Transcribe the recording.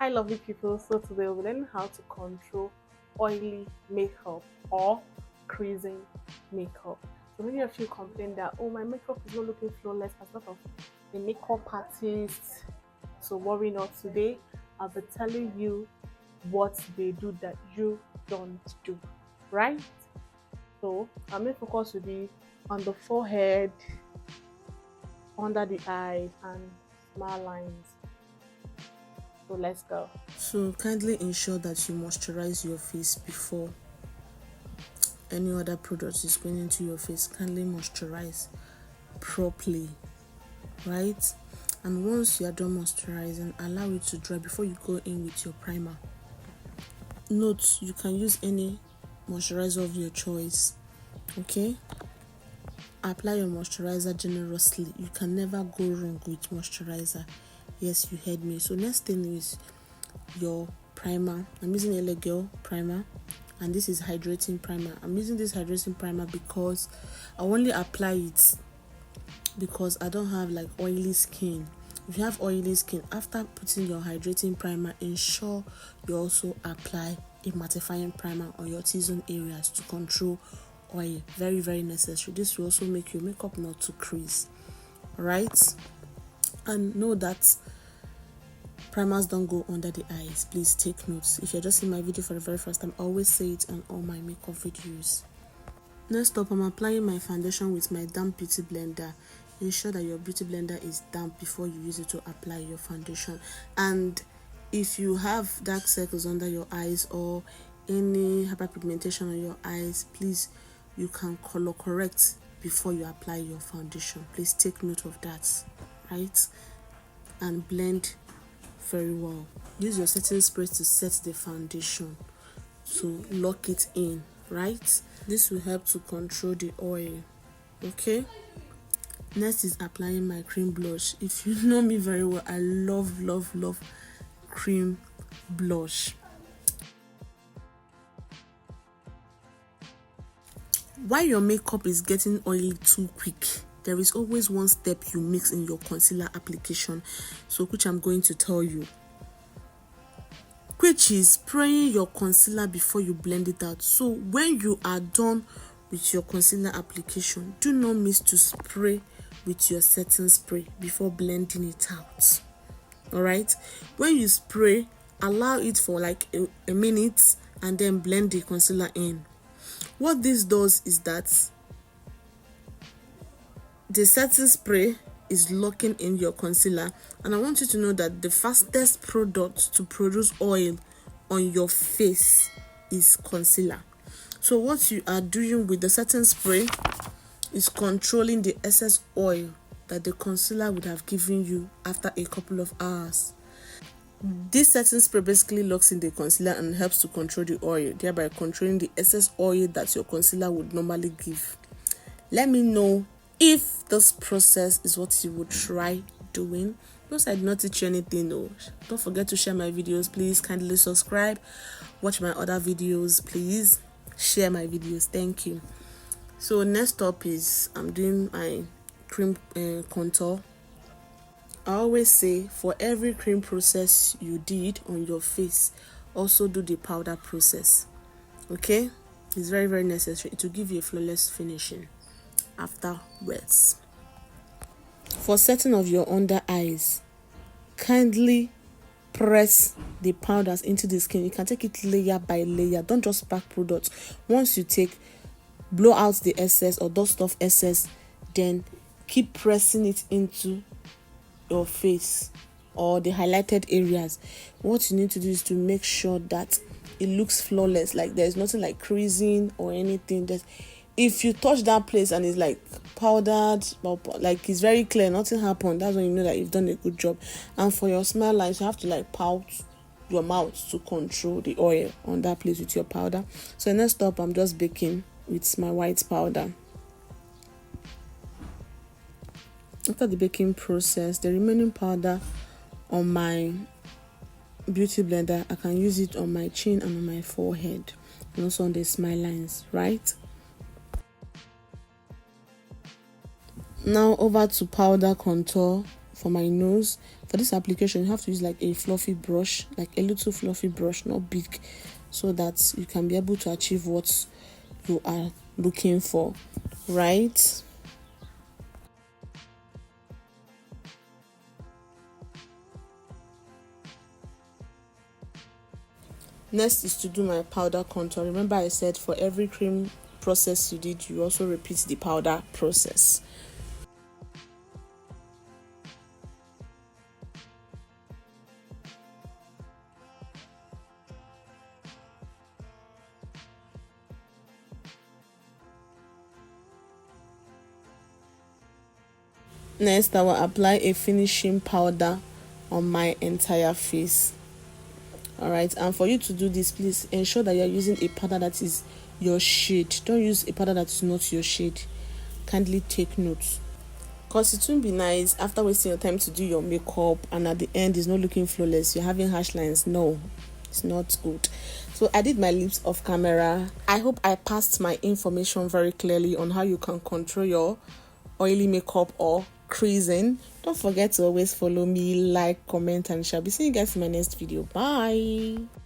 Hi lovely people, so today we'll learn how to control oily makeup or creasing makeup. So many of you complain that, oh, my makeup is not looking flawless as lot of a makeup artist. So worry not, today I'll be telling you what they do that you don't do, right? So our main focus will be on the forehead, under the eyes and smile lines. So let's go. So kindly ensure that you moisturize your face before any other product is going into your face. Kindly moisturize properly, right? And once you are done moisturizing, allow it to dry before you go in with your primer. Note, you can use any moisturizer of your choice, okay? Apply your moisturizer generously. You can never go wrong with moisturizer. Yes, you heard me. So next thing is your primer. I'm using a Legel primer, and this is hydrating primer. I'm using this hydrating primer because I only apply it because I don't have like oily skin. If you have oily skin, after putting your hydrating primer, ensure you also apply a mattifying primer on your T-zone areas to control oil. Very, very necessary. This will also make your makeup not to crease. Alright? And know that primers don't go under the eyes. Please take notes. If you're just seeing my video for the very first time, I always say it on all my makeup videos. Next up, I'm applying my foundation with my damp beauty blender. Ensure that your beauty blender is damp before you use it to apply your foundation. And if you have dark circles under your eyes or any hyperpigmentation on your eyes, please, you can color correct before you apply your foundation. Please take note of that, right? And blend very well. Use your setting spray to set the foundation to lock it in, right? This will help to control the oil, okay? Next is applying my cream blush. If you know me very well, I love cream blush. While your makeup is getting oily too quick, there is always one step you mix in your concealer application, so which I'm going to tell you, which is spraying your concealer before you blend it out. So when you are done with your concealer application, do not miss to spray with your setting spray before blending it out. Alright, when you spray, allow it for like a minute and then blend the concealer in. What this does is that the setting spray is locking in your concealer, and I want you to know that the fastest product to produce oil on your face is concealer. So what you are doing with the setting spray is controlling the excess oil that the concealer would have given you after a couple of hours. This setting spray basically locks in the concealer and helps to control the oil, thereby controlling the excess oil that your concealer would normally give. Let me know if this process is what you would try doing. Because I did not teach you anything though. Don't forget to share my videos. Please kindly subscribe. Watch my other videos. Please share my videos. Thank you. So next up is I'm doing my cream contour. I always say for every cream process you did on your face, also do the powder process. Okay? It's very, very necessary. It will give you a flawless finishing afterwards. For setting of your under eyes, kindly press the powders into the skin. You can take it layer by layer. Don't just pack products. Once you take, blow out the excess or dust off excess, then keep pressing it into your face or the highlighted areas. What you need to do is to make sure that it looks flawless, like there's nothing like creasing or anything. That if you touch that place and it's like powdered, like it's very clear, nothing happened, that's when you know that you've done a good job. And for your smile lines, you have to like pout your mouth to control the oil on that place with your powder. So next up, I'm just baking with my white powder. After the baking process, the remaining powder on my beauty blender, I can use it on my chin and on my forehead and also on the smile lines, right? Now over to powder contour. for my nose. For this application, you have to use like a fluffy brush, like a little fluffy brush, not big, so that you can be able to achieve what you are looking for, right? Next is to do my powder contour. Remember I said for every cream process you did, you also repeat the powder process. Next, I will apply a finishing powder on my entire face. Alright, and for you to do this, please ensure that you're using a powder that is your shade. Don't use a powder that is not your shade. Kindly take notes, because it won't be nice after wasting your time to do your makeup and at the end it's not looking flawless, you're having harsh lines. No, it's not good. So I did my lips off camera. I hope I passed my information very clearly on how you can control your oily makeup or creasing. Don't forget to always follow me, like, comment, and share. Be seeing you guys in my next video. Bye.